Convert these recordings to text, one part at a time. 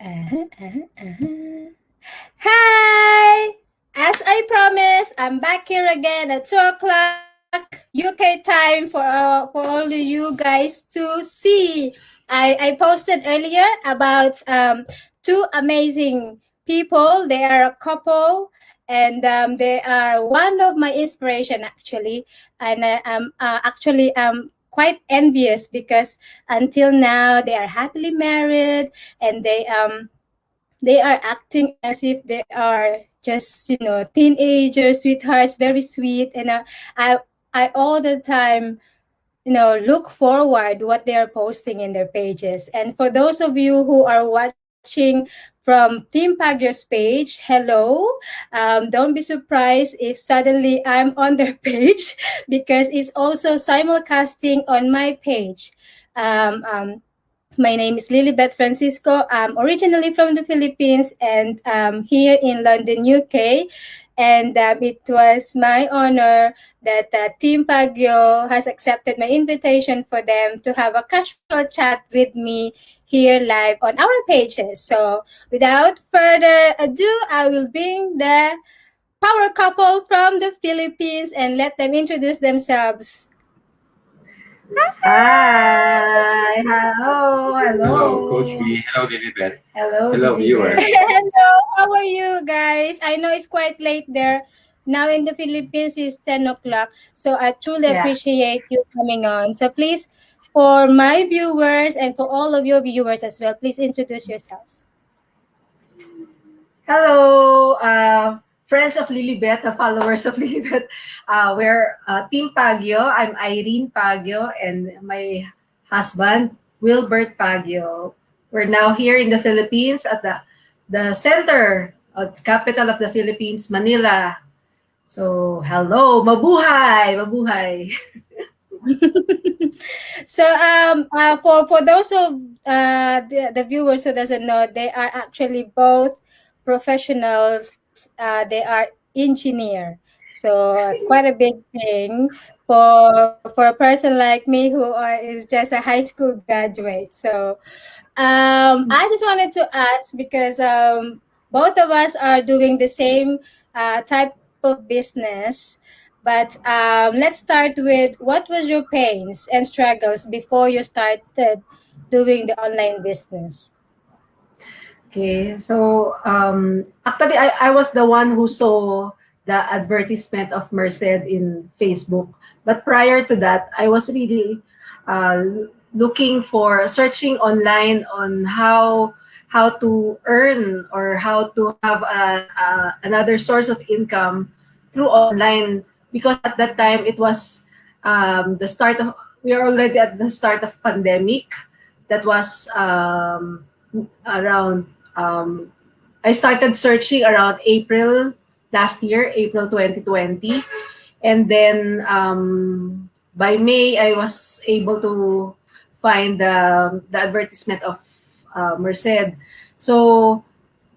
Uh-huh, uh-huh, uh-huh. Hi! As I promised, I'm back here again at 2 o'clock UK time for all of you guys to see. I posted earlier about two amazing people. They are a couple, and they are one of my inspiration actually. And I'm actually quite envious because until now they are happily married, and they are acting as if they are just teenagers, sweethearts, very sweet. And I I all the time look forward what they are posting in their pages. And for those of you who are watching from Team Pagio's page, hello. Don't be surprised if suddenly I'm on their page because it's also simulcasting on my page. My name is Lilibeth Francisco. I'm originally from the Philippines and here in London, UK. And it was my honor that Team Pagyo has accepted my invitation for them to have a casual chat with me here live on our pages. So without further ado, I will bring the power couple from the Philippines and let them introduce themselves. Hi, hello, Hello, Coach hello, B. Hello, Lilibet. hello, Hello, Lilibet. viewers. Hello, how are you guys? I know it's quite late there. Now in the Philippines it's 10 o'clock. So I truly Yeah, appreciate you coming on. So please, for my viewers and for all of your viewers as well, please introduce yourselves. hello, friends of Lilibet, followers of Lilibet. We're Team Pagio. I'm Irene Pagio, and my husband, Wilbert Pagio. We're now here in the Philippines at the center, capital of the Philippines, Manila. So, hello, mabuhay, mabuhay. So for those of the viewers who doesn't know, they are actually both professionals. They are engineer. So quite a big thing for a person like me who is just a high school graduate. So I just wanted to ask because both of us are doing the same type of business. But let's start with what was your pains and struggles before you started doing the online business? Okay, so actually, I was the one who saw the advertisement of Merced in Facebook. But prior to that, I was really looking for searching online on how to earn or how to have another source of income through online, because at that time it was the start of we are already at the start of pandemic. That was around I started searching around April last year, April 2020. And then by May, I was able to find the advertisement of Merced. So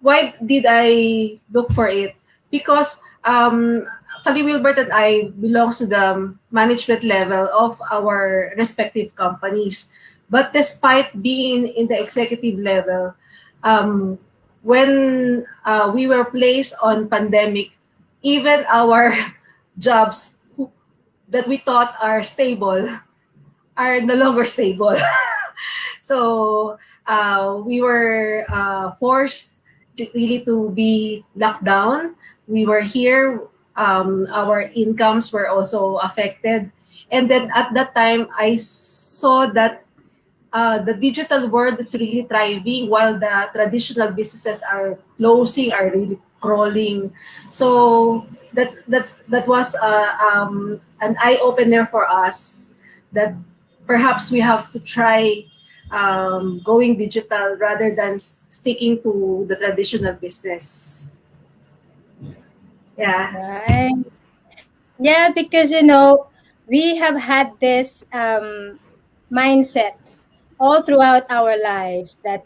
why did I look for it? Because actually Wilbert and I belongs to the management level of our respective companies. But despite being in the executive level, um, when we were placed on pandemic, even our jobs that we thought are stable are no longer stable. So we were forced really to be locked down. We were here. Our incomes were also affected. And then at that time, I saw that the digital world is really thriving while the traditional businesses are closing, are really crawling. So that was an eye opener for us that perhaps we have to try going digital rather than sticking to the traditional business. Yeah. Right. Yeah, because we have had this mindset all throughout our lives that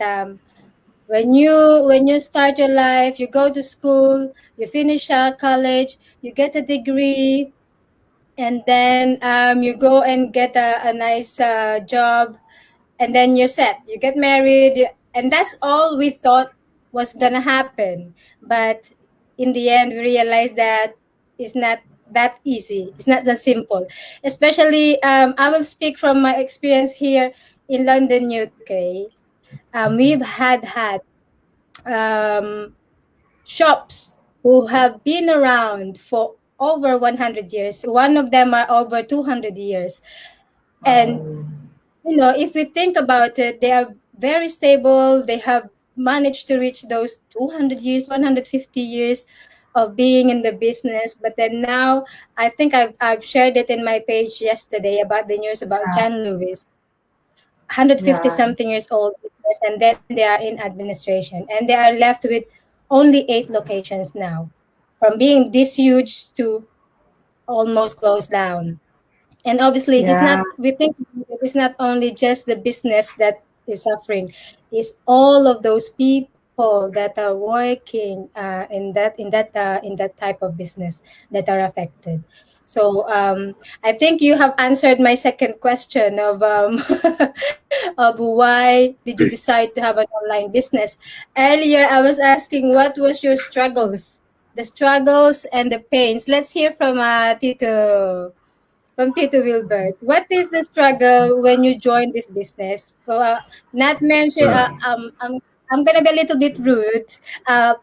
when you start your life, you go to school, you finish college, you get a degree, and then you go and get a nice job, and then you're set. You get married, and that's all we thought was gonna happen. But in the end, we realized that it's not that easy. It's not that simple. Especially, I will speak from my experience here in London, UK. We've had shops who have been around for over 100 years. One of them are over 200 years. And if we think about it, they are very stable. They have managed to reach those 200 years, 150 years of being in the business. But then now, I think I've shared it in my page yesterday about the news about Yeah. John Lewis, 150 Yeah. something years old business, and then they are in administration, and they are left with only 8 locations now, from being this huge to almost closed down. And obviously, it's Yeah. not, we think it's not only just the business that is suffering, it's all of those people that are working in that type of business that are affected. So I think you have answered my second question of of why did you decide to have an online business. Earlier I was asking what was your struggles, the struggles and the pains. Let's hear from Tito Wilbert. What is the struggle when you join this business? Not mention. I'm gonna be a little bit rude. Uh,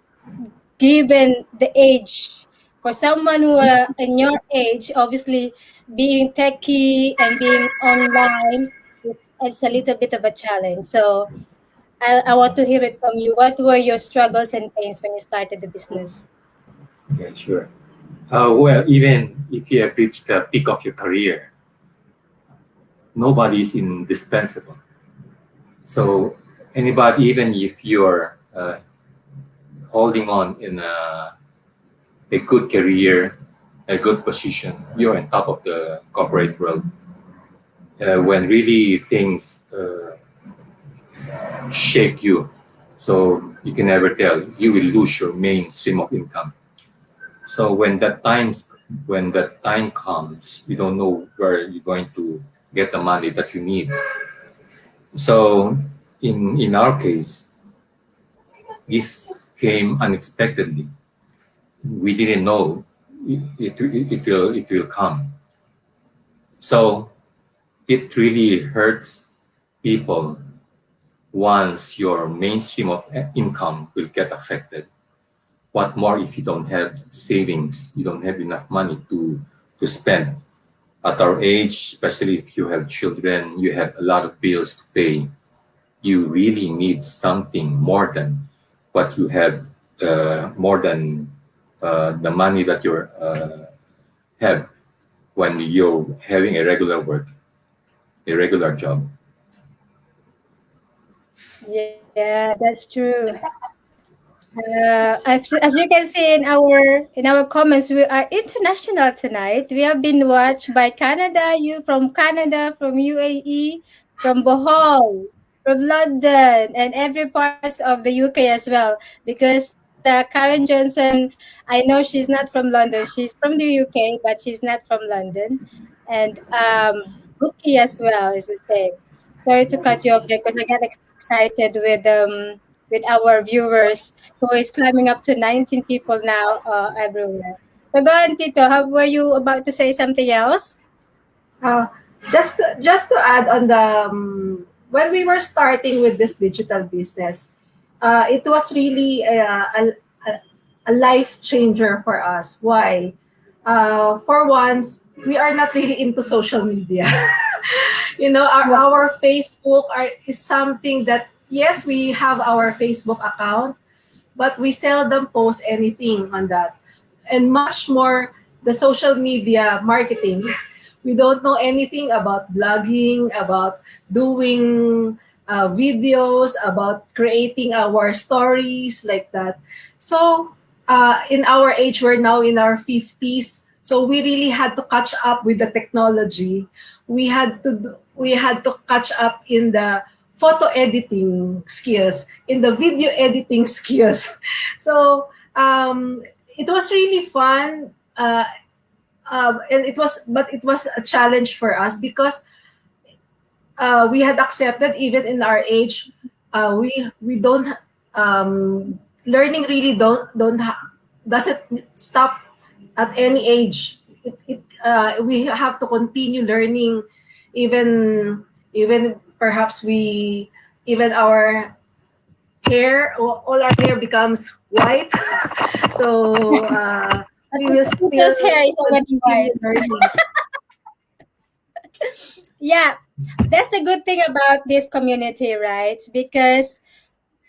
Given the age, for someone who are in your age, obviously being techie and being online, it's a little bit of a challenge. So I want to hear it from you. What were your struggles and pains when you started the business? Yeah, sure. Well, even if you have reached the peak of your career, nobody is indispensable. So anybody, even if you're holding on in a good career, a good position, you're on top of the corporate world. When really things shake you, so you can never tell, you will lose your main stream of income. So when that time comes, you don't know where you're going to get the money that you need. So in our case, this came unexpectedly. We didn't know it will come. So it really hurts people once your mainstream of income will get affected. What more if you don't have savings, you don't have enough money to spend. At our age, especially if you have children, you have a lot of bills to pay. You really need something more than what you have, more than the money that you have when you're having a regular work, a regular job. Yeah, that's true. As you can see in our comments, we are international tonight. We have been watched by Canada, you from Canada, from UAE, from Bohol, from London, and every parts of the UK as well. Because Karen Johnson, I know she's not from London. She's from the UK, but she's not from London. And Buki as well is the same. Sorry to cut you off there because I get excited with with our viewers who is climbing up to 19 people now everywhere. So go on, Tito. How were you about to say something else? Uh, just to add on the when we were starting with this digital business, it was really a, a life changer for us. Why? For once, we are not really into social media. Yes. Our Facebook is something that, yes, we have our Facebook account, but we seldom post anything on that. And much more the social media marketing. We don't know anything about blogging, about doing videos, about creating our stories like that. So, in our age, we're now in our 50s. So we really had to catch up with the technology. We had to catch up in the photo editing skills, in the video editing skills. So it was really fun, and it was a challenge for us because we had accepted, even in our age, we don't learning really doesn't stop at any age. We have to continue learning, even perhaps we even our hair, all our hair becomes white. So But we will still Tito's hair is already white. continue learning. Yeah, that's the good thing about this community, right? Because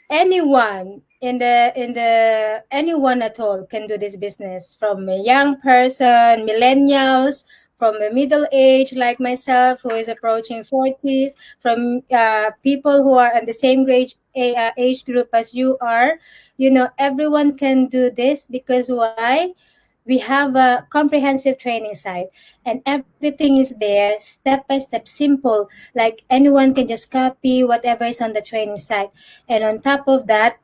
anyone at all can do this business, from a young person, millennials, from a middle age like myself who is approaching 40s, from people who are in the same age group as you are. Everyone can do this because why? We have a comprehensive training site, and everything is there, step by step, simple. Like anyone can just copy whatever is on the training site. And on top of that,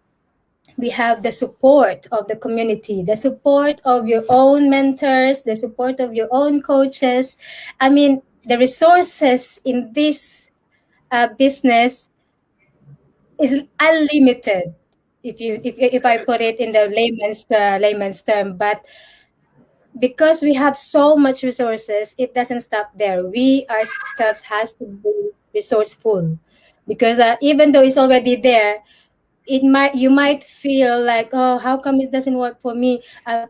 we have the support of the community, the support of your own mentors, the support of your own coaches. I mean, the resources in this business is unlimited, if I put it in the layman's term. But because we have so much resources, it doesn't stop there. We ourselves has to be resourceful, because even though it's already there, you might feel like, oh, how come it doesn't work for me? I've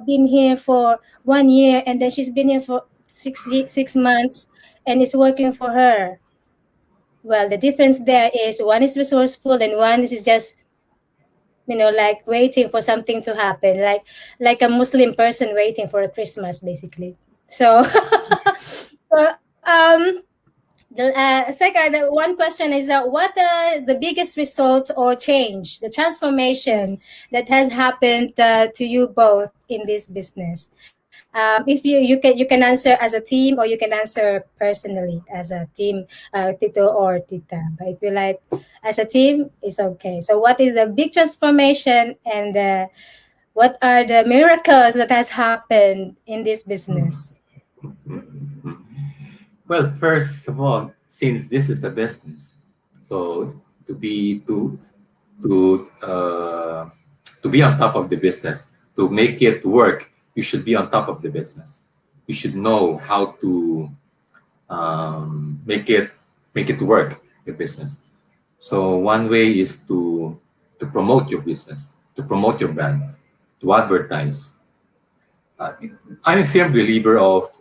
been here for 1 year, and then she's been here for 6 months, and it's working for her. Well, the difference there is one is resourceful and one is just, like waiting for something to happen, like a Muslim person waiting for a Christmas, basically. So, so the one question is that what the biggest result or change, the transformation that has happened to you both in this business? If you can answer as a team, or you can answer personally as a team, Tito or Tita. But if you like as a team, it's okay. So, what is the big transformation, and what are the miracles that has happened in this business? Well, first of all, since this is a business, so to be to uh, to be on top of the business, to make it work, you should be on top of the business. You should know how to make it work, your business. So one way is to promote your business, to promote your brand, to advertise. Uh, I'm a firm believer of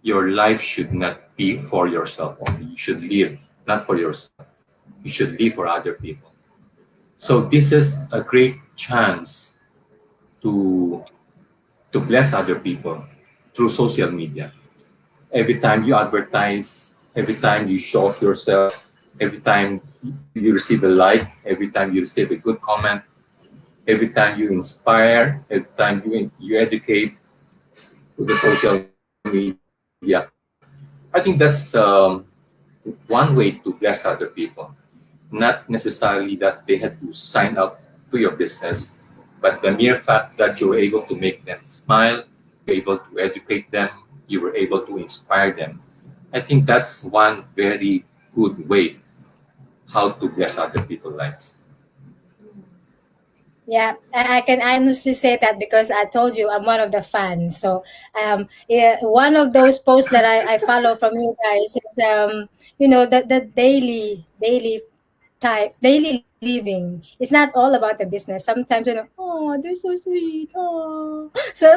your life should not be for yourself only. You should live not for yourself. You should live for other people. So this is a great chance to to bless other people through social media. Every time you advertise, every time you show off yourself, every time you receive a like, every time you receive a good comment, every time you inspire, every time you educate with the social media, I think that's one way to bless other people. Not necessarily that they had to sign up to your business, but the mere fact that you were able to make them smile, you were able to educate them, you were able to inspire them. I think that's one very good way how to bless other people's lives. Yeah, I can honestly say that because I told you I'm one of the fans. So, yeah, one of those posts that I follow from you guys is, the daily living. It's not all about the business. Sometimes, oh, they're so sweet. Oh, so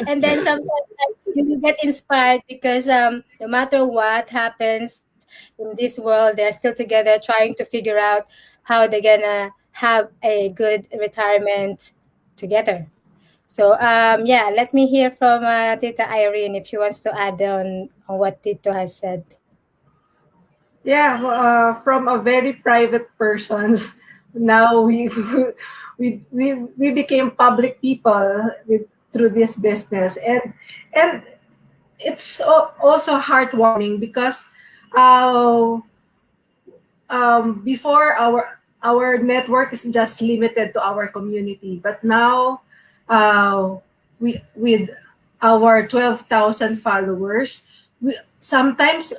and then Yeah. sometimes you will get inspired because no matter what happens in this world, they're still together trying to figure out how they're gonna have a good retirement together. So yeah, let me hear from Tita Irene if she wants to add on what Tito has said. Yeah, from a very private persons, now we became public people through this business, and it's also heartwarming because uh, before our network is just limited to our community, but now we with our 12,000 followers, sometimes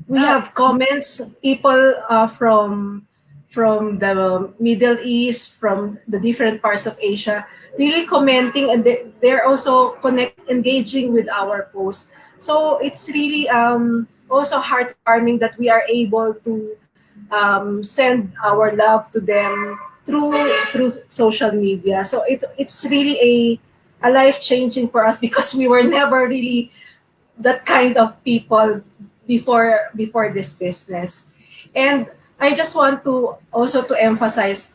we have comments, people from from the Middle East, from the different parts of Asia, really commenting, and they're also engaging with our posts. So it's really also heartwarming that we are able to send our love to them through social media. So it's really a life changing for us because we were never really that kind of people before this business. And I just want to also to emphasize,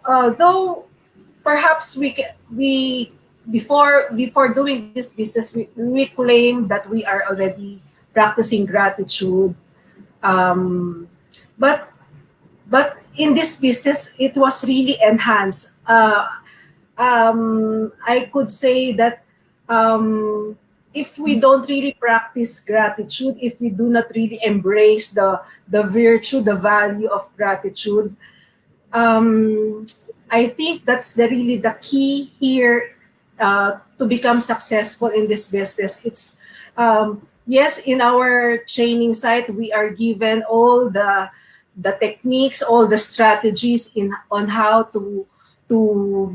though perhaps we before doing this business, we claim that we are already practicing gratitude, um, but in this business it was really enhanced. I could say that if we don't really practice gratitude, if we do not really embrace the virtue, the value of gratitude, um, I think that's really the key here to become successful in this business. It's yes, in our training site we are given all the techniques, all the strategies in on how to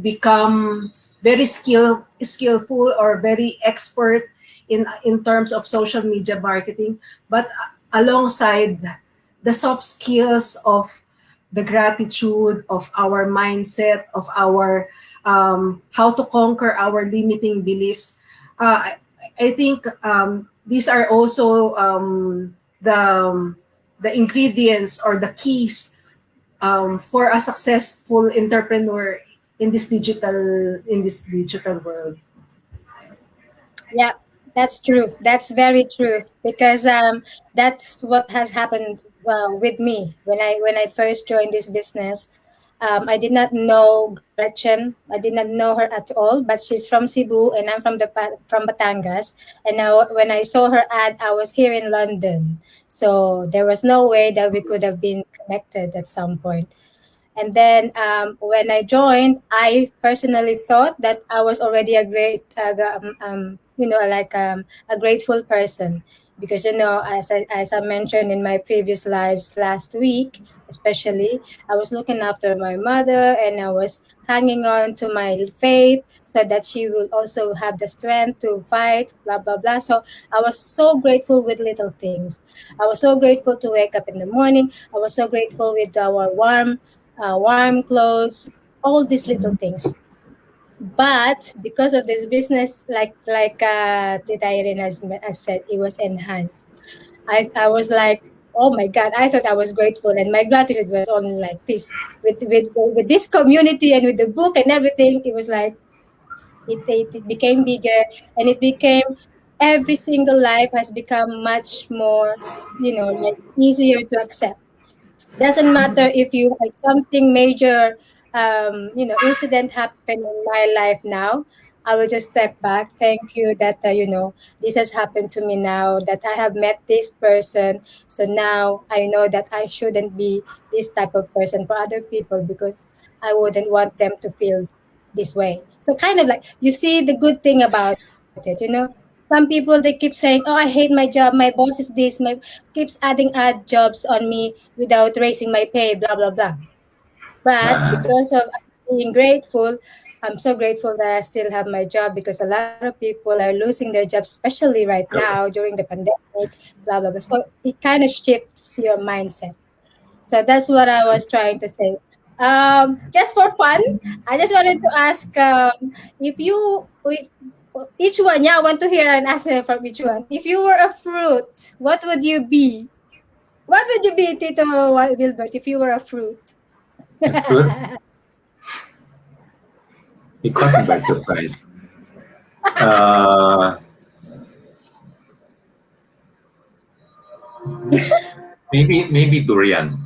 become very skillful or very expert in terms of social media marketing, but alongside the soft skills of the gratitude, of our mindset, of our how to conquer our limiting beliefs. I think these are also the ingredients or the keys for a successful entrepreneur in this digital world. Yeah, that's true. That's very true because that's what has happened with me when I first joined this business. I did not know Gretchen. I did not know her at all, but she's from Cebu and I'm from Batangas. And now when I saw her ad, I was here in London, so there was no way that we could have been connected at some point. And then when I joined, I personally thought that I was already a great, like a grateful person because as I mentioned in my previous lives last week, especially I was looking after my mother and I was hanging on to my faith so that she will also have the strength to fight, blah blah blah. So I was so grateful with little things. I was so grateful to wake up in the morning. I was so grateful with our warm clothes, all these little things. But because of this business, like Tita Irene has said, it was enhanced. I was like, oh my God, I thought I was grateful, and my gratitude was only like this with this community and with the book and everything. It was like it became bigger, and it became every single life has become much more, like easier to accept. Doesn't matter if something major incident happened in my life now, I will just step back. Thank you that this has happened to me now, that I have met this person. So now I know that I shouldn't be this type of person for other people because I wouldn't want them to feel this way. So kind of like you see the good thing about it. Some people they keep saying, "Oh, I hate my job. My boss is this. My keeps adding odd jobs on me without raising my pay, blah blah blah." But because of being grateful, I'm so grateful that I still have my job because a lot of people are losing their jobs, especially right now during the pandemic, blah blah blah. So it kind of shifts your mindset. So that's what I was trying to say. Just for fun, I just wanted to ask if each one, yeah, I want to hear an answer from each one. If you were a fruit, what would you be? What would you be, Tito Wilbert, if you were a fruit? A fruit. You caught me by surprise. Uh, maybe durian.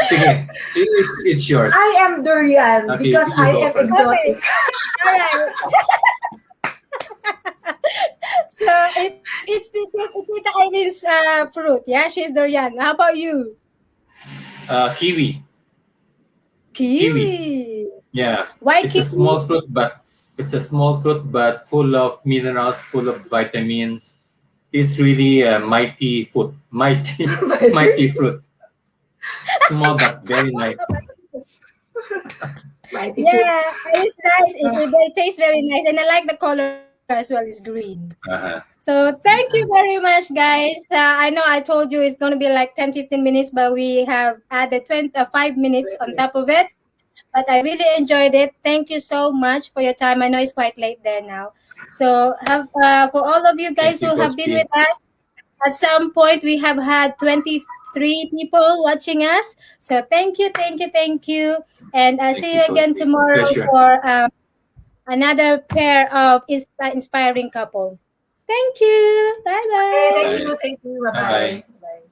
Sige, it's yours. I am durian Okay, because you I go am first. Okay, exotic. all right. So it's Tita Irene's fruit. Yeah, she's durian. How about you? Kiwi. Kiwi. Kiwi. Yeah, Why it's a kiwi? small fruit, but full of minerals, full of vitamins. It's really a mighty foot, mighty, mighty fruit. Small but very mighty. Mighty food. Yeah, it's nice. It tastes very nice, and I like the color as well. It's green. Uh-huh. So thank you very much, guys. I know I told you it's going to be like 10, 15 minutes, but we have added 5 minutes on top of it. But I really enjoyed it. Thank you so much for your time. I know it's quite late there now. So have for all of you Thank guys you, who have Coach been P. with us, at some point we have had 23 people watching us. So thank you, thank you, thank you. And I'll Thank see you, you Coach again P. tomorrow Pleasure. for another pair of inspiring couple. Thank you. Bye Okay, thank bye. Bye. you. Thank you. Bye bye. Bye-bye. Bye.